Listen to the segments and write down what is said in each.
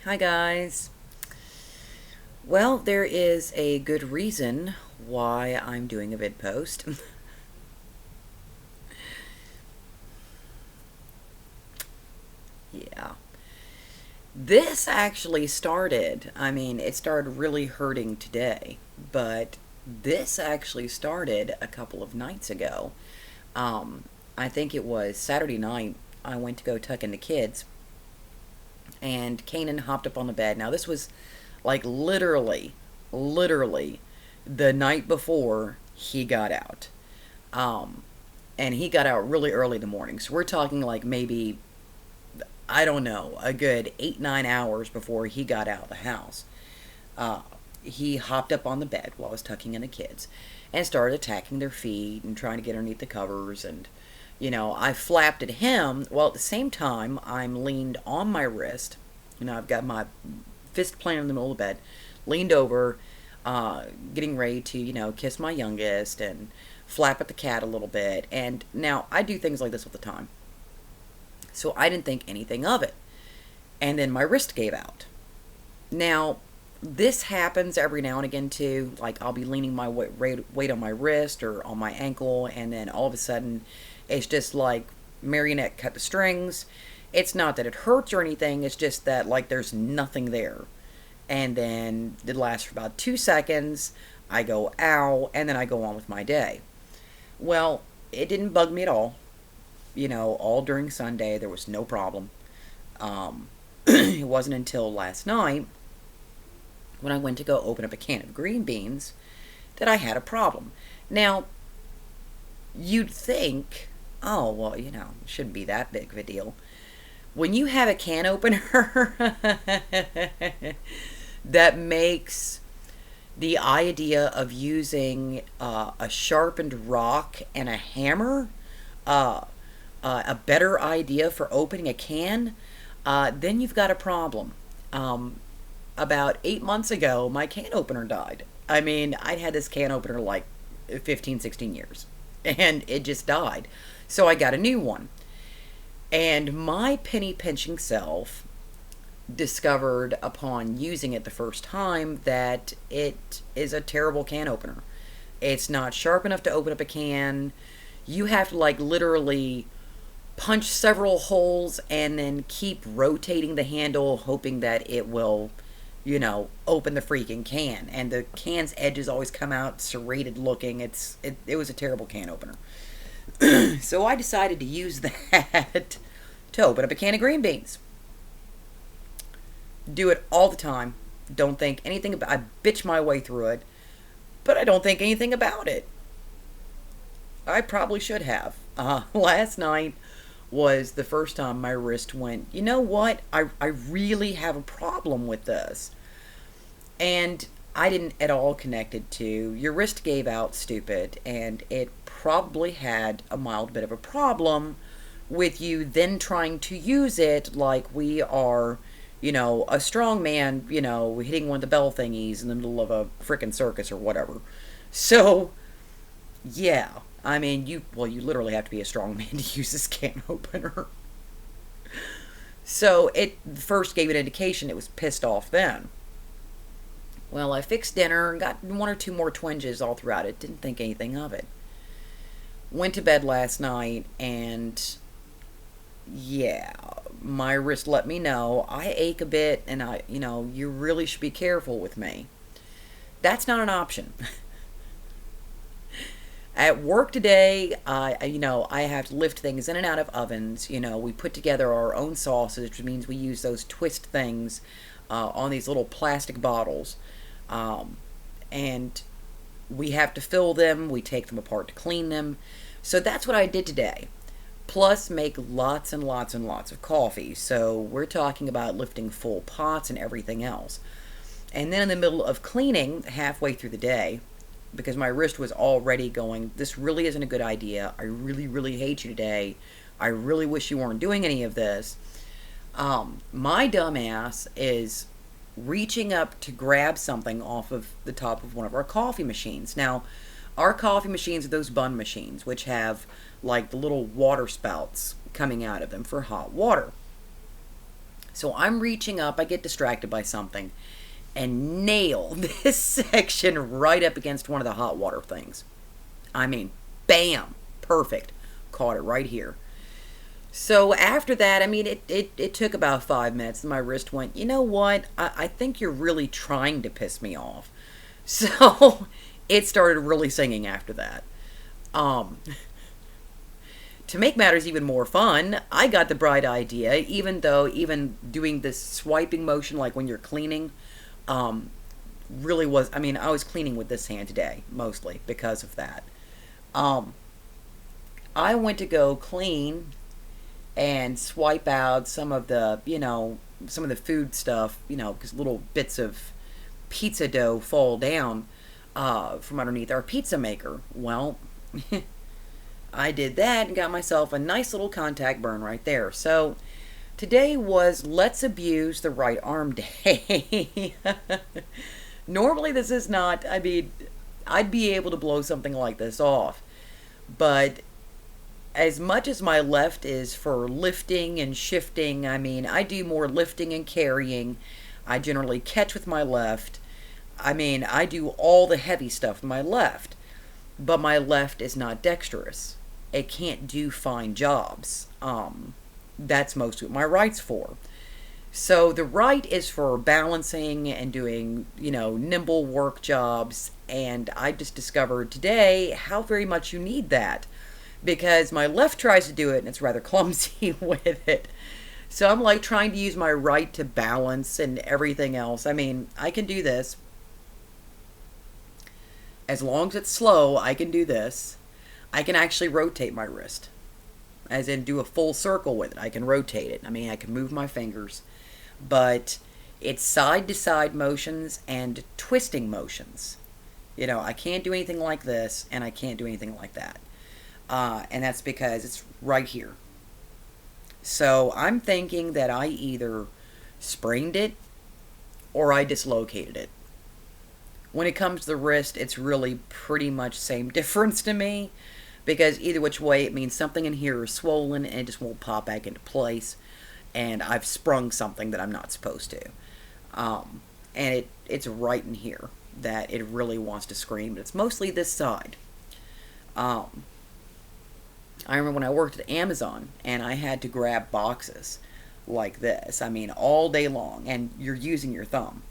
Hi guys. Well, there is a good reason why I'm doing a vid post. Yeah. This actually started, it started really hurting today, but this actually started a couple of nights ago. Um, I think it was Saturday night. I went to go tuck in the kids, and Kanan hopped up on the bed. Now, this was like literally the night before he got out. Um, and he got out really early in the morning. So we're talking like maybe, I don't know, a good 8, 9 hours before he got out of the house. Uh, he hopped up on the bed while I was tucking in the kids and started attacking their feet and trying to get underneath the covers. And, I flapped at him. Well, at the same time, I'm leaned on my wrist. I've got my fist planted in the middle of the bed, leaned over, getting ready to, kiss my youngest and flap at the cat a little bit. And now I do things like this all the time. So I didn't think anything of it. And then my wrist gave out. Now, this happens every now and again too. Like I'll be leaning my weight on my wrist or on my ankle, and then all of a sudden it's just like marionette cut the strings. It's not that it hurts or anything, it's just that like there's nothing there. And then it lasts for about 2 seconds. I go, ow, and then I go on with my day. Well, it didn't bug me at all. All during Sunday, there was no problem. It wasn't until last night when I went to go open up a can of green beans that I had a problem. Now, you'd think, oh, well, it shouldn't be that big of a deal. When you have a can opener that makes the idea of using a sharpened rock and a hammer a better idea for opening a can, then you've got a problem. About 8 months ago, my can opener died. I'd had this can opener like 15, 16 years, and it just died. So I got a new one. And my penny pinching self discovered upon using it the first time that it is a terrible can opener. It's not sharp enough to open up a can. You have to like literally punch several holes and then keep rotating the handle hoping that it will, open the freaking can. And the can's edges always come out serrated looking. It was a terrible can opener. So I decided to use that to open up a can of green beans. Do it all the time. Don't think anything about. I bitch my way through it, but I don't think anything about it. I probably should have. Last night was the first time my wrist went, you know what? I really have a problem with this. And I didn't at all connect it to your wrist gave out, stupid, and it probably had a mild bit of a problem with you then trying to use it like we are, a strong man, hitting one of the bell thingies in the middle of a frickin' circus or whatever. So, yeah. You literally have to be a strong man to use this can opener. So it first gave an indication it was pissed off then. Well, I fixed dinner and got one or two more twinges all throughout it. Didn't think anything of it. Went to bed last night and yeah, my wrist let me know I ache a bit and you really should be careful with me. That's not an option. At work today, I have to lift things in and out of ovens. We put together our own sauces, which means we use those twist things on these little plastic bottles. And we have to fill them. We take them apart to clean them. So that's what I did today. Plus make lots and lots and lots of coffee. So we're talking about lifting full pots and everything else. And then in the middle of cleaning, halfway through the day, because my wrist was already going, this really isn't a good idea. I really, really hate you today. I really wish you weren't doing any of this. My dumb ass is reaching up to grab something off of the top of one of our coffee machines. Now, our coffee machines are those bun machines, which have like the little water spouts coming out of them for hot water. So I'm reaching up, I get distracted by something, and nail this section right up against one of the hot water things. I mean, bam, perfect. Caught it right here. So after that, I mean, it took about 5 minutes, and my wrist went, you know what? I think you're really trying to piss me off. So it started really singing after that. Um, to make matters even more fun, I got the bright idea, even doing this swiping motion like when you're cleaning, um, really was, I mean, I was cleaning with this hand today, mostly because of that. Um, I went to go clean and swipe out some of the, some of the food stuff, because little bits of pizza dough fall down from underneath our pizza maker. Well, I did that and got myself a nice little contact burn right there. So today was Let's Abuse the Right Arm Day. Normally this is not, I mean, I'd be able to blow something like this off. But as much as my left is for lifting and shifting, I mean, I do more lifting and carrying. I generally catch with my left. I mean, I do all the heavy stuff with my left. But my left is not dexterous. It can't do fine jobs. That's most what my right's for. So the right is for balancing and doing, nimble work jobs. And I just discovered today how very much you need that. Because my left tries to do it and it's rather clumsy with it. So I'm like trying to use my right to balance and everything else. I mean, I can do this. As long as it's slow, I can do this. I can actually rotate my wrist. As in do a full circle with it. I can rotate it. I mean, I can move my fingers. But it's side-to-side motions and twisting motions. I can't do anything like this and I can't do anything like that. And that's because it's right here. So I'm thinking that I either sprained it or I dislocated it. When it comes to the wrist, it's really pretty much same difference to me. Because either which way, it means something in here is swollen and it just won't pop back into place. And I've sprung something that I'm not supposed to. And it's right in here that it really wants to scream. But it's mostly this side. I remember when I worked at Amazon and I had to grab boxes like this. I mean, all day long. And you're using your thumb.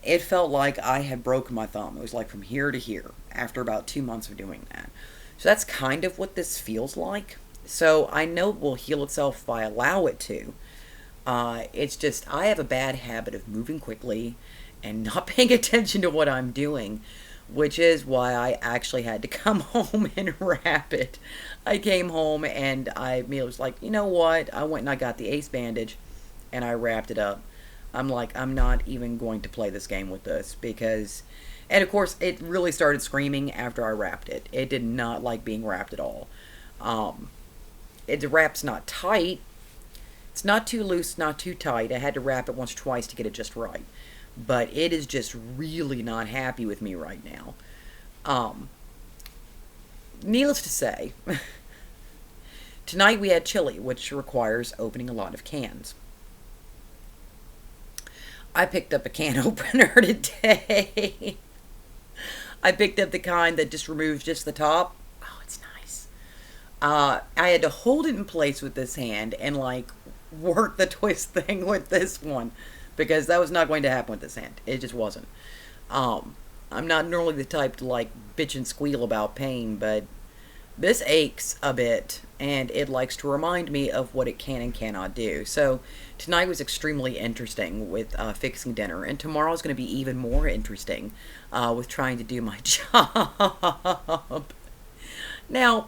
It felt like I had broken my thumb. It was like from here to here after about 2 months of doing that. So that's kind of what this feels like. So I know it will heal itself if I allow it to. It's just I have a bad habit of moving quickly and not paying attention to what I'm doing. Which is why I actually had to come home and wrap it. I came home and I was like, you know what? I went and I got the ace bandage and I wrapped it up. I'm like, I'm not even going to play this game with this because... And of course, it really started screaming after I wrapped it. It did not like being wrapped at all. The wrap's not tight. It's not too loose, not too tight. I had to wrap it once or twice to get it just right. But it is just really not happy with me right now. Needless to say, tonight we had chili, which requires opening a lot of cans. I picked up a can opener today. I picked up the kind that just removes just the top. Oh, it's nice. I had to hold it in place with this hand and work the twist thing with this one. Because that was not going to happen with this hand. It just wasn't. I'm not normally the type to bitch and squeal about pain, but this aches a bit, and it likes to remind me of what it can and cannot do. So tonight was extremely interesting with fixing dinner, and tomorrow is going to be even more interesting with trying to do my job. Now,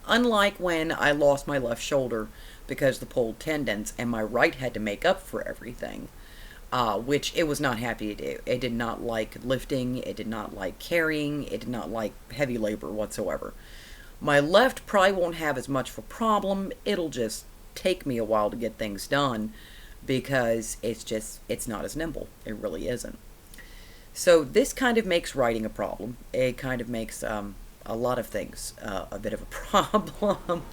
unlike when I lost my left shoulder because of the pulled tendons, and my right had to make up for everything, which it was not happy to do. It did not like lifting, it did not like carrying, it did not like heavy labor whatsoever. My left probably won't have as much of a problem. It'll just take me a while to get things done because it's not as nimble. It really isn't. So this kind of makes writing a problem. It kind of makes a lot of things a bit of a problem.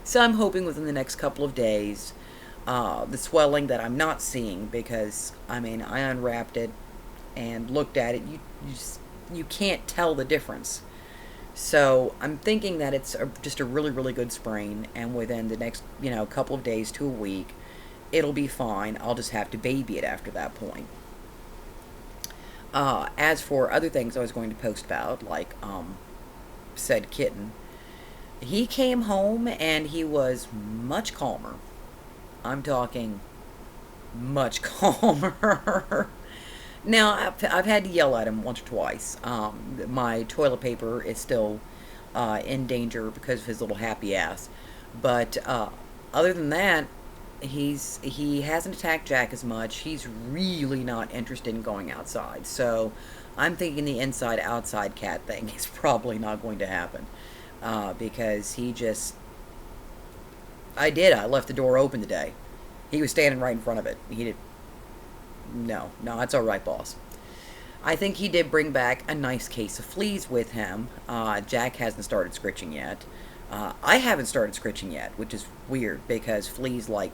So I'm hoping within the next couple of days The swelling that I'm not seeing, because, I mean, I unwrapped it and looked at it. You can't tell the difference. So I'm thinking that it's just a really, really good sprain, and within the next, couple of days to a week, it'll be fine. I'll just have to baby it after that point. As for other things I was going to post about, like said kitten, he came home and he was much calmer. I'm talking much calmer. Now, I've had to yell at him once or twice. My toilet paper is still in danger because of his little happy ass. But other than that, he hasn't attacked Jack as much. He's really not interested in going outside. So I'm thinking the inside-outside cat thing is probably not going to happen. Because he just... I left the door open today. He was standing right in front of it. He did... No, that's alright, boss. I think he did bring back a nice case of fleas with him. Jack hasn't started scritching yet. I haven't started scritching yet, which is weird, because fleas like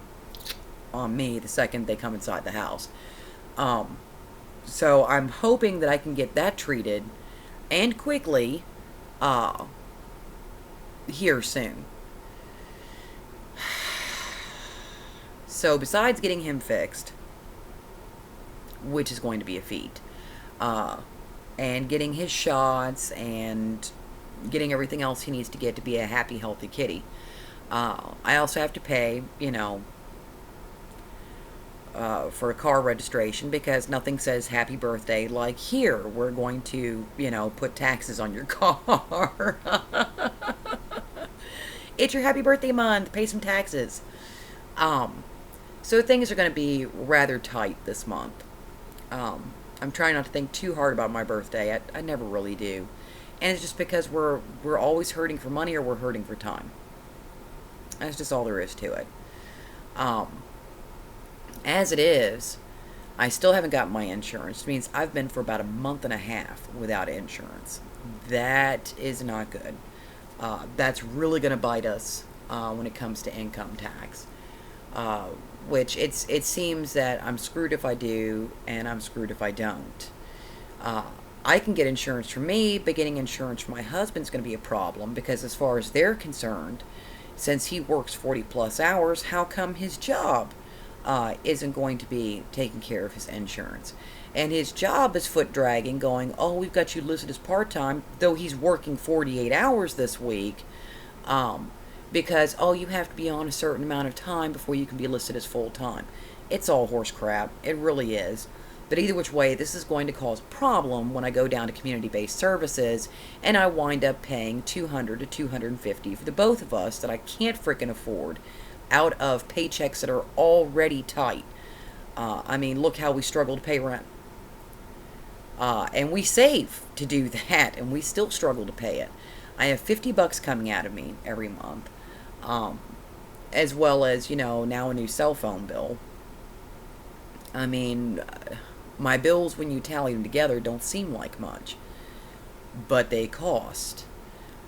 on me the second they come inside the house. So I'm hoping that I can get that treated, and quickly, here soon. So besides getting him fixed, which is going to be a feat, and getting his shots and getting everything else he needs to get to be a happy, healthy kitty, I also have to pay, for a car registration, because nothing says happy birthday like, here, we're going to, put taxes on your car. It's your happy birthday month, pay some taxes. So things are going to be rather tight this month. I'm trying not to think too hard about my birthday. I never really do. And it's just because we're always hurting for money, or we're hurting for time. That's just all there is to it. As it is, I still haven't got my insurance. It means I've been for about a month and a half without insurance. That is not good. That's really going to bite us when it comes to income tax. Which it seems that I'm screwed if I do, and I'm screwed if I don't. I can get insurance for me, but getting insurance for my husband's going to be a problem, because as far as they're concerned, since he works 40 plus hours, how come his job isn't going to be taking care of his insurance? And his job is foot dragging, going, oh, we've got you listed as part-time, though he's working 48 hours this week, because, oh, you have to be on a certain amount of time before you can be listed as full-time. It's all horse crap. It really is. But either which way, this is going to cause a problem when I go down to community-based services, and I wind up paying $200 to $250 for the both of us that I can't frickin' afford out of paychecks that are already tight. I mean, look how we struggle to pay rent. And we save to do that, and we still struggle to pay it. I have $50 coming out of me every month. As well as, now a new cell phone bill. I mean, my bills, when you tally them together, don't seem like much. But they cost.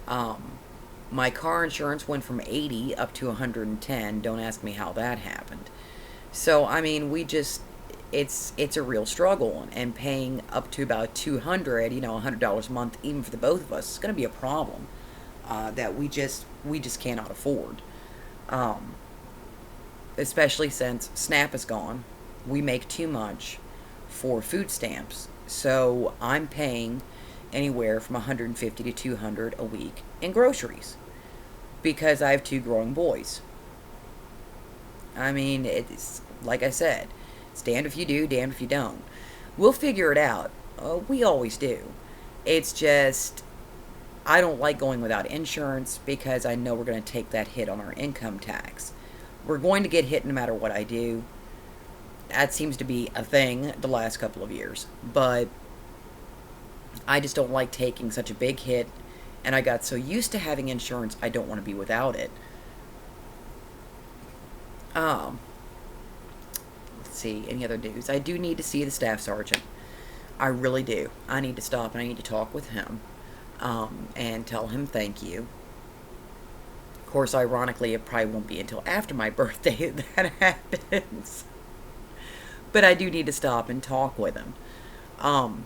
My car insurance went from $80 up to $110. Don't ask me how that happened. So, I mean, it's a real struggle. And paying up to about $200, $100 a month, even for the both of us, is going to be a problem. That we just cannot afford. Especially since SNAP is gone. We make too much for food stamps. So I'm paying anywhere from $150 to $200 a week in groceries, because I have 2 growing boys. I mean, it's like I said, it's damned if you do, damned if you don't. We'll figure it out. We always do. It's just, I don't like going without insurance, because I know we're going to take that hit on our income tax. We're going to get hit no matter what I do. That seems to be a thing the last couple of years. But I just don't like taking such a big hit, and I got so used to having insurance, I don't want to be without it. Let's see, any other news? I do need to see the staff sergeant. I really do. I need to stop and I need to talk with him. And tell him thank you. course, ironically, it probably won't be until after my birthday that happens. But I do need to stop and talk with him. Um,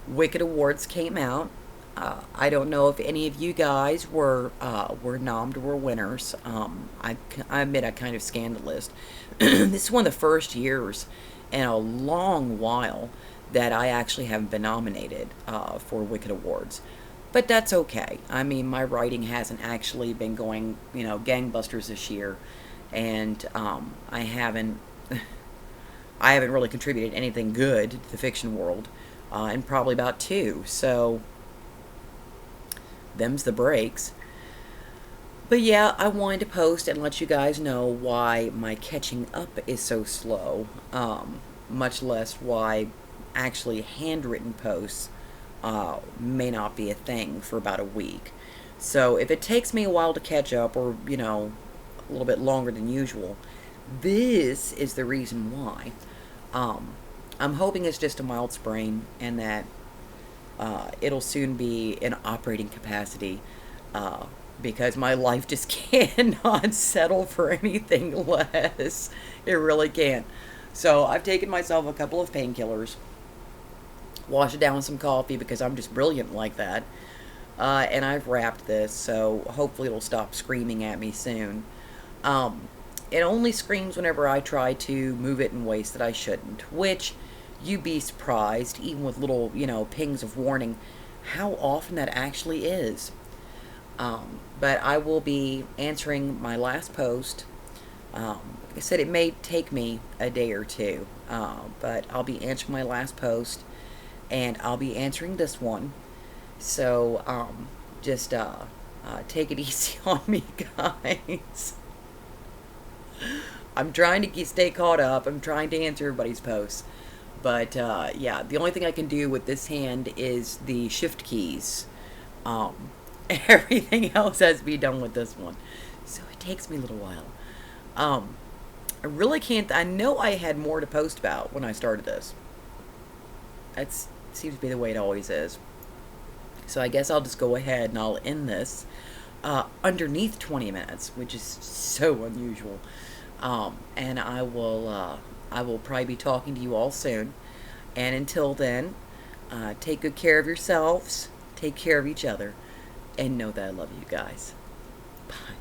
Wicked Awards came out. I don't know if any of you guys were nommed or were winners. I admit I kind of scanned the list. This is one of the first years in a long while that I actually haven't been nominated for Wicked Awards. But that's okay. I mean, my writing hasn't actually been going, gangbusters this year, and I haven't, I haven't really contributed anything good to the fiction world in probably about 2. So them's the breaks. But yeah, I wanted to post and let you guys know why my catching up is so slow, much less why actually handwritten posts may not be a thing for about a week. So if it takes me a while to catch up, or a little bit longer than usual, this is the reason why. I'm hoping it's just a mild sprain, and that it'll soon be in operating capacity, because my life just cannot settle for anything less. It really can't. So I've taken myself a couple of painkillers, wash it down with some coffee because I'm just brilliant like that. And I've wrapped this, so hopefully it'll stop screaming at me soon. It only screams whenever I try to move it in ways that I shouldn't, which you'd be surprised, even with little, pings of warning, how often that actually is. But I will be answering my last post. Like I said, it may take me a day or two, but I'll be answering my last post, and I'll be answering this one. So, just take it easy on me, guys. I'm trying to stay caught up. I'm trying to answer everybody's posts. But, yeah, the only thing I can do with this hand is the shift keys. Everything else has to be done with this one. So it takes me a little while. I really can't... I know I had more to post about when I started this. That seems to be the way it always is. So I guess I'll just go ahead and I'll end this underneath 20 minutes, which is so unusual. And I will probably be talking to you all soon. And until then, take good care of yourselves, take care of each other, and know that I love you guys. Bye.